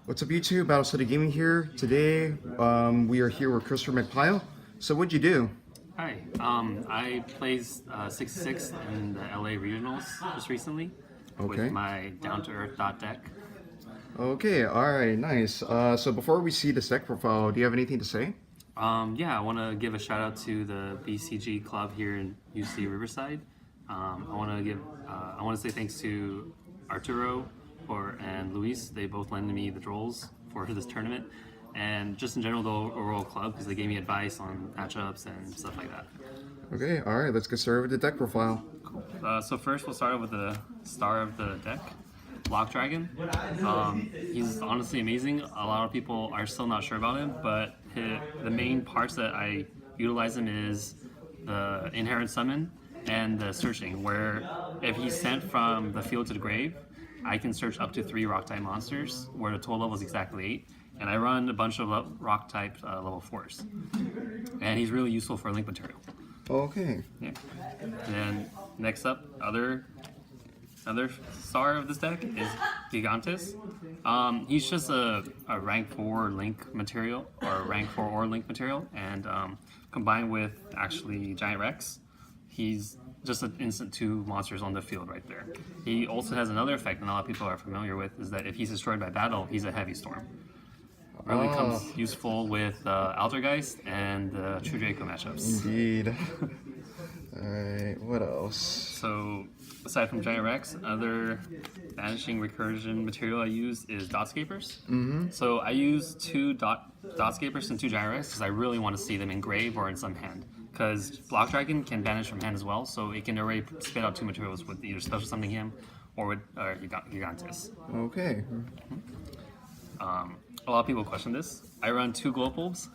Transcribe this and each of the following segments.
What's up YouTube, Battle City Gaming here. Today we are here with Christopher Magpayo. So what'd you do? Hi, I played 66 in the LA Regionals just recently with my down-to-earth deck. Okay, alright, nice. So before we see this deck profile, do you have anything to say? Yeah, I want to give a shout out to the BCG club here in UC Riverside. I want to say thanks to Arturo and Luis. They both lended me the trolls for this tournament, and just in general the overall club, because they gave me advice on matchups and stuff like that. Okay, alright, let's get started with the deck profile. Cool. So first we'll start with the star of the deck, Block Dragon. He's honestly amazing. A lot of people are still not sure about him, but the main parts that I utilize him is the inherent summon and the searching, where if he's sent from the field to the grave, I can search up to 3 rock-type monsters, where the total level is exactly 8, and I run a bunch of rock-type level 4s. And he's really useful for link material. Okay. Yeah. And then next up, other star of this deck is Gigantes. He's just a rank 4 link material, or rank 4 or link material, and combined with actually Giant Rex, he's just an instant 2 monsters on the field right there. He also has another effect that a lot of people are familiar with, is that if he's destroyed by battle, he's a heavy storm. Really comes useful with Altergeist and the True Draco matchups. Indeed. Alright, what else? So, aside from Giant Rex, other vanishing recursion material I use is Dotscapers. So I use 2 Dotscapers and 2 Giant Rex because I really want to see them in grave or in some hand. Because Block Dragon can banish from hand as well, so it can already spit out 2 materials with either Special Summoning him or with Gigantes. Okay. A lot of people question this. I run 2 Glow Bulbs.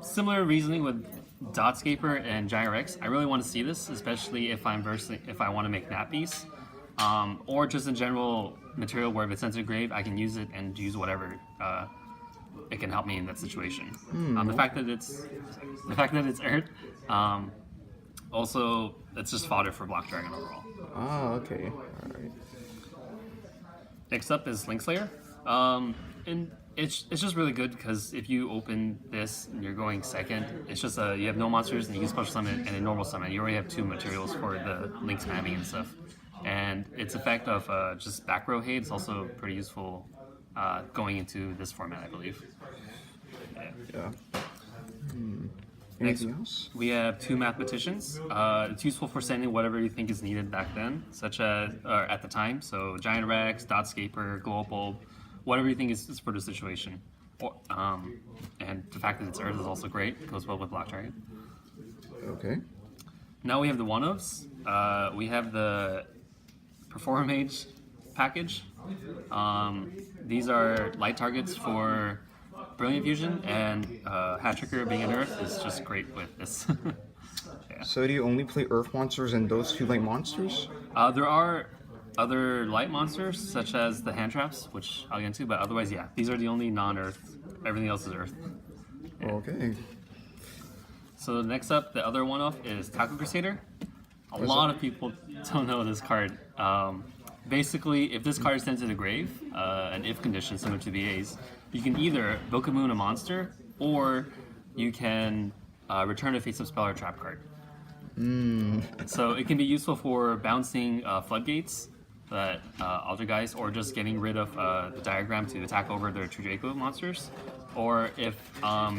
Similar reasoning with Dotscaper and Giant Rex. I really want to see this, especially if I want to make nappies, or just in general material where if it's sent to the grave, I can use it and use whatever it can help me in that situation. The fact that it's Earth, also it's just fodder for Block Dragon overall. Okay. Alright. Next up is Link Slayer. And it's just really good because if you open this and you're going second, it's just you have no monsters and you can special summon and a normal summon. You already have 2 materials for the link spamming and stuff. And its effect of just back row hate is also pretty useful going into this format, I believe. Yeah. Next, Anything else? we have 2 Mathematicians. It's useful for sending whatever you think is needed back then, such as at the time. So Giant Rex, Dotscaper, Glow Bulb, whatever you think is for the situation. And the fact that it's Earth is also great. It goes well with Block Dragon. Okay. Now we have the one-ofs. We have the Performer Mage package. These are light targets for Brilliant Fusion, and Hat Tricker being an Earth is just great with this. Yeah. So do you only play Earth monsters and those 2 light monsters? There are other light monsters, such as the hand traps, which I'll get into, but otherwise, yeah, these are the only non-Earth. Everything else is Earth. Yeah. Okay. So next up, the other one-off is Taco Crusader. A lot of people don't know this card. Basically, if this card is sent to the grave, an if condition similar to BA's, you can either Bokamoon a monster, or you can return a face-up spell or trap card. So it can be useful for bouncing floodgates, that Altergeist, or just getting rid of the diagram to attack over their True Draco monsters. Or if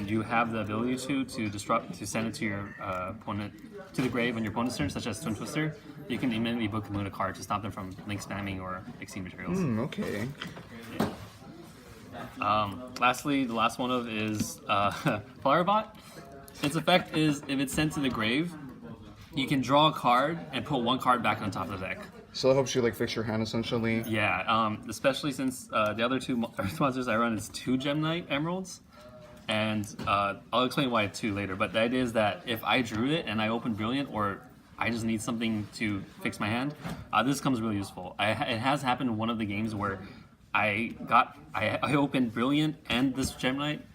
you have the ability to send it to your opponent to the grave on your opponent's turn, such as Twin Twister, you can immediately Bokamoon a card to stop them from link spamming or exceed materials. Okay. Lastly, the last one of is Flowerbot. Its effect is if it's sent to the grave, you can draw a card and put 1 card back on top of the deck. So it helps you like fix your hand essentially. Yeah, especially since the other 2 Earth monsters I run is 2 Gem Knight Emeralds, and I'll explain why 2 later. But the idea is that if I drew it and I open Brilliant, or I just need something to fix my hand, this comes really useful. It has happened in one of the games where I opened Brilliant and this Gem Knight,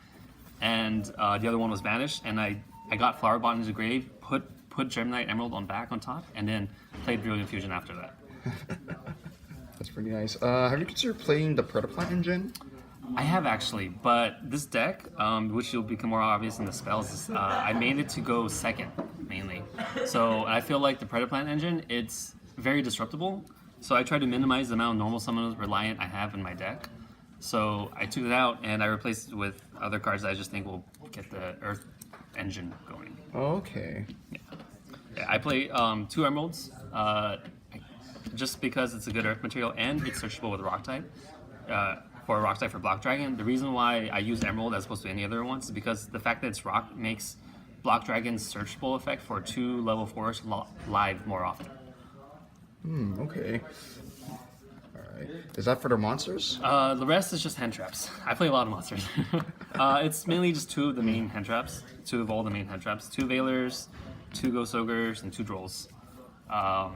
and the other one was banished, and I got Flowerbot into the grave, put Gem Knight Emerald back on top, and then played Brilliant Fusion after that. That's pretty nice. Have you considered playing the Predaplant engine? I have actually, but this deck, which will become more obvious in the spells, is, I made it to go second, mainly. So I feel like the Predaplant engine, it's very disruptible. So I try to minimize the amount of normal summons reliant I have in my deck. So I took it out and I replaced it with other cards that I just think will get the Earth engine going. Okay. Yeah, I play 2 Emeralds, just because it's a good Earth material and it's searchable with Rock type. For Rock type for Block Dragon. The reason why I use Emerald as opposed to any other ones is because the fact that it's Rock makes Block Dragon's searchable effect for 2 level 4s live more often. Okay. Alright. Is that for the monsters? The rest is just hand traps. I play a lot of monsters. It's mainly just 2 of the main hand traps. 2 of all the main hand traps. 2 Veilers, 2 Ghost Ogres, and 2 Drolls. I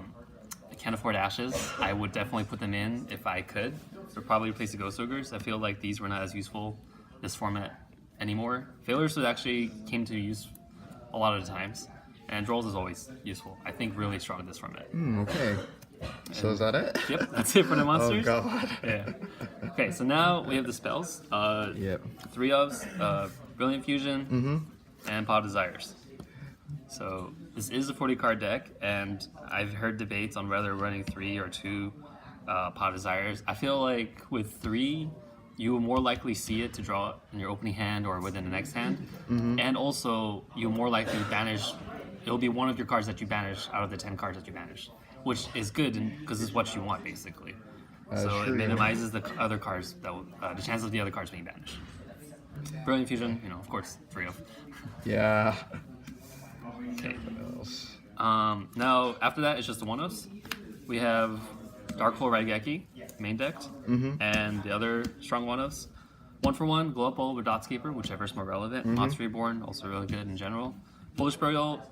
can't afford Ashes. I would definitely put them in if I could. But probably replace the Ghost Ogres. I feel like these were not as useful this format anymore. Veilers would actually came to use a lot of the times. And Drolls is always useful. I think really strong in this format. Okay. So is that it? Yep, that's it for the monsters. Oh god. Yeah. Okay, so now we have the spells. Yep. 3 ofs, Brilliant Fusion, and Pot of Desires. So this is a 40 card deck, and I've heard debates on whether running 3 or 2 Pot of Desires. I feel like with 3, you will more likely see it to draw it in your opening hand or within the next hand, and also you'll more likely banish. It'll be one of your cards that you banish out of the 10 cards that you banish, which is good because it's what you want basically. So it minimizes the other cards that will, the chances of the other cards being banished. Brilliant Fusion, you know, of course, 3 of. Yeah. Okay. What else? Now after that, it's just the 1-ofs. We have Darkflow Raigeki, main decked, and the other strong 1-ofs. 1-for-1, Glow Up Bulb or Dotscaper, whichever is more relevant. Monster Reborn, also really good in general. Foolish Burial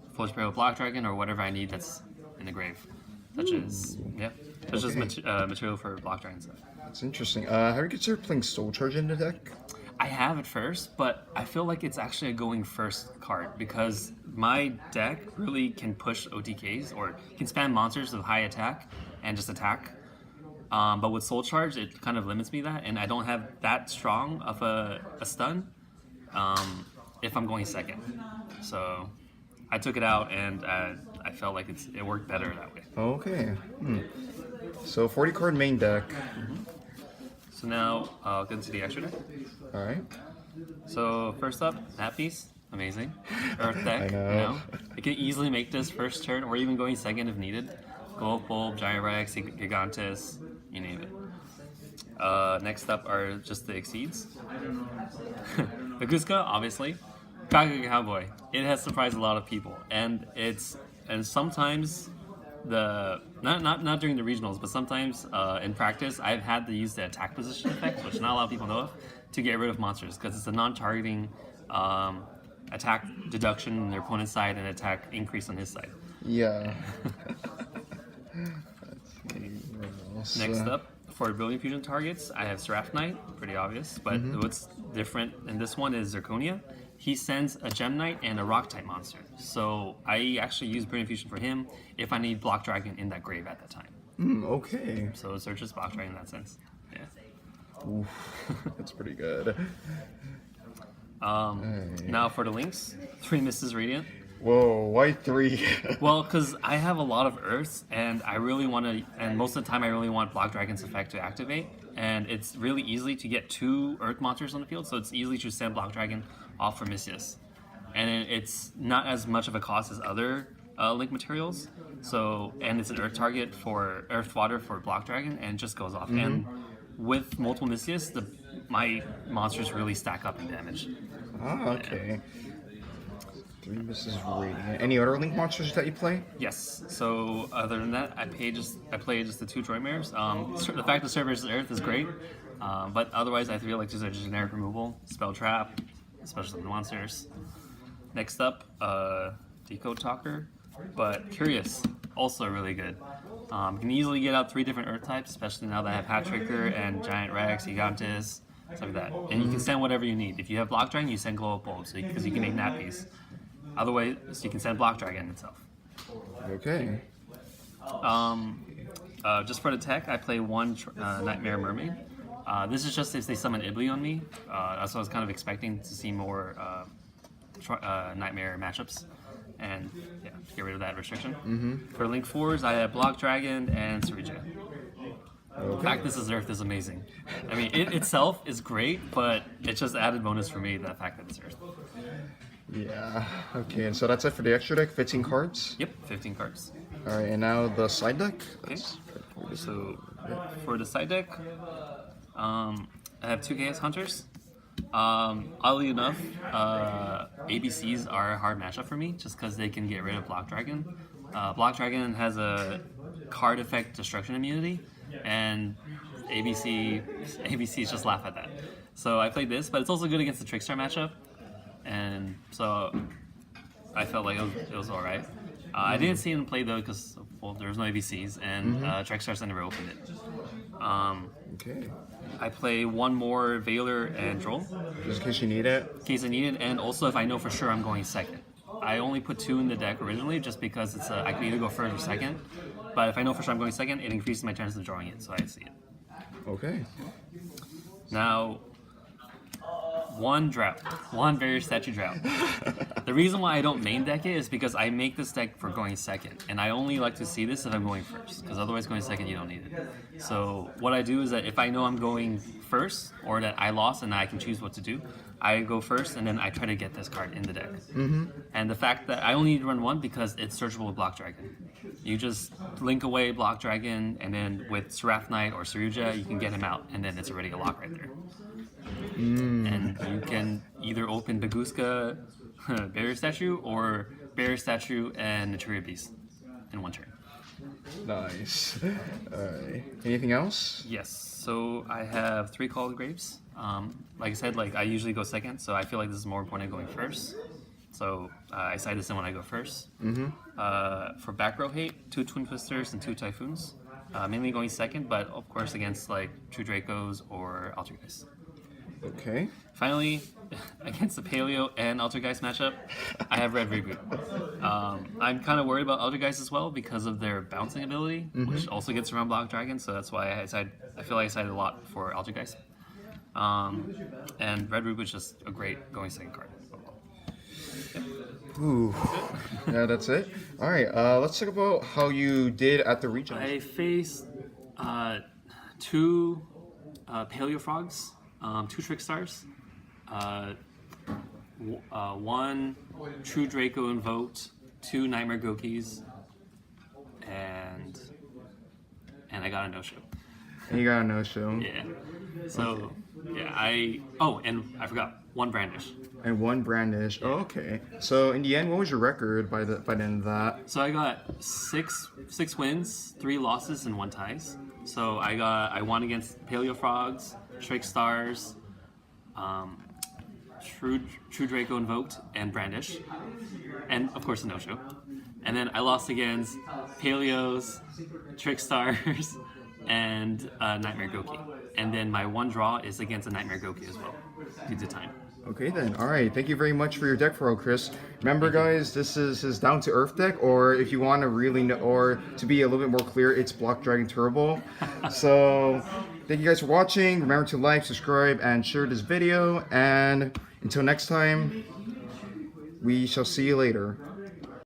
Block Dragon, or whatever I need that's in the grave. Such as, material for Block Dragon stuff. That's interesting. Have you considered playing Soul Charge in the deck? I have at first, but I feel like it's actually a going first card because my deck really can push OTKs or can spam monsters with high attack and just attack. But with Soul Charge, it kind of limits me that, and I don't have that strong of a stun if I'm going second. So I took it out, and I felt like it worked better that way. Okay. So 40 card main deck. So now I'll get into the extra deck. All right. So first up, that piece, amazing. Earth deck, I know. you know. It can easily make this first turn or even going second if needed. Glow Up Bulb, Giant Rex, Gigantes, you name it. Next up are just the Exceeds. The Guska, obviously. Kaga Cowboy. It has surprised a lot of people, and sometimes not during the regionals, but sometimes in practice, I've had to use the attack position effect, which not a lot of people know of, to get rid of monsters because it's a non-targeting attack deduction on their opponent's side and attack increase on his side. Yeah. Next up, for Brilliant Fusion targets, I have Seraph Knight, pretty obvious, but what's different in this one is Zirconia. He sends a Gem Knight and a Rock type monster. So I actually use Brilliant Fusion for him if I need Block Dragon in that grave at that time. Okay. So it searches Block Dragon in that sense. Yeah. Oof, that's pretty good. Now for the links, 3 Mrs. Radiant. Whoa, why 3? Well, because I have a lot of Earths, and I really want to, and most of the time I really want Block Dragon's effect to activate, and it's really easy to get 2 Earth monsters on the field, so it's easy to send Block Dragon off for Misius. And it's not as much of a cost as other link materials, so, and it's an Earth target for Earth Water for Block Dragon, and it just goes off. And with multiple Misius, my monsters really stack up in damage. Ah, okay. 3 Mrs. Radiant. Any other link monsters that you play? Yes. So other than that, I play just the 2 Droidmares. The fact that Server's Earth is great, but otherwise I feel like just a generic removal, Spell Trap, especially the monsters. Next up, Decode Talker, but Curious, also really good. Can easily get out 3 different Earth types, especially now that I have Hat Tricker and Giant Rex, Gigantes, stuff like that. And you can send whatever you need. If you have Block Dragon, you send Glow Up Bulb, because you can make nappies. Otherwise, you can send Block Dragon itself. Okay. Just for the tech, I play 1 Nightmare Mermaid. This is just if they summon Ibli on me. That's what I was kind of expecting to see more Nightmare matchups. And yeah, get rid of that restriction. For Link 4s, I have Block Dragon and Saruja. The fact this is Earth is amazing. I mean, it itself is great, but it's just added bonus for me, the fact that it's Earth. Yeah, okay, and so that's it for the extra deck, 15 cards? Yep, 15 cards. Alright, and now the side deck? Okay. So for the side deck, I have 2 Chaos Hunters. Oddly enough, ABCs are a hard matchup for me just because they can get rid of Block Dragon. Block Dragon has a card effect destruction immunity, and ABCs just laugh at that. So I played this, but it's also good against the Trickstar matchup, and so I felt like it was alright. I didn't see him play though because there was no ABCs, and Trickstars never opened it. Okay. I play one more Veiler and Droll. Just in case you need it? In case I need it, and also if I know for sure I'm going second. I only put 2 in the deck originally just because I can either go first or second. But if I know for sure I'm going second, it increases my chances of drawing it, so I see it. Okay. Now, one Barrier Statue Drought. The reason why I don't main deck it is because I make this deck for going second, and I only like to see this if I'm going first, because otherwise going second you don't need it. So what I do is that if I know I'm going first, or that I lost and I can choose what to do, I go first and then I try to get this card in the deck. And the fact that I only need to run 1 because it's searchable with Block Dragon. You just link away Block Dragon, and then with Seraph Knight or Saruja, you can get him out, and then it's already a lock right there. And you can either open Baguska Barrier Statue or Barrier Statue and Naturia Beast in 1 turn. Nice. Alright. Anything else? Yes, so I have 3 Call of the Graves. Like I said, I usually go second, so I feel like this is more important than going first. So I side this in when I go first. For Back Row Hate, 2 Twin Twisters and 2 Typhoons. Mainly going second, but of course against True Dracos or Altergeist. Okay. Finally, against the Paleo and Altergeist matchup, I have Red Reboot. I'm kind of worried about Altergeist as well because of their bouncing ability, which also gets around Block Dragon, so that's why I feel like I sided a lot for Altergeist. And Red Reboot is just a great going second card. Ooh. Yeah, that's it. Alright, let's talk about how you did at the regionals. I faced 2 Paleo Frogs, 2 Trickstars, 1 True Draco Invoked, 2 Nightmare Gokis, and I got a no-show. And you got a no-show. Yeah. So, yeah, and I forgot, 1 Brandish. And 1 Brandish. Oh, okay. So in the end, what was your record by the end of that? So I got 6 wins, 3 losses, and 1 ties. So I won against Paleo Frogs, Trickstars, True Draco Invoked, and Brandish, and of course a no-show. And then I lost against Paleos, Trickstars, and Nightmare Goki. And then my 1 draw is against a Nightmare Goki as well, due to time. Okay then, alright, thank you very much for your deck throw, Chris. Remember guys, this is his Down to Earth deck, or if you want to really know, or to be a little bit more clear, it's Block Dragon Turbo. So, thank you guys for watching. Remember to like, subscribe, and share this video, and until next time, we shall see you later.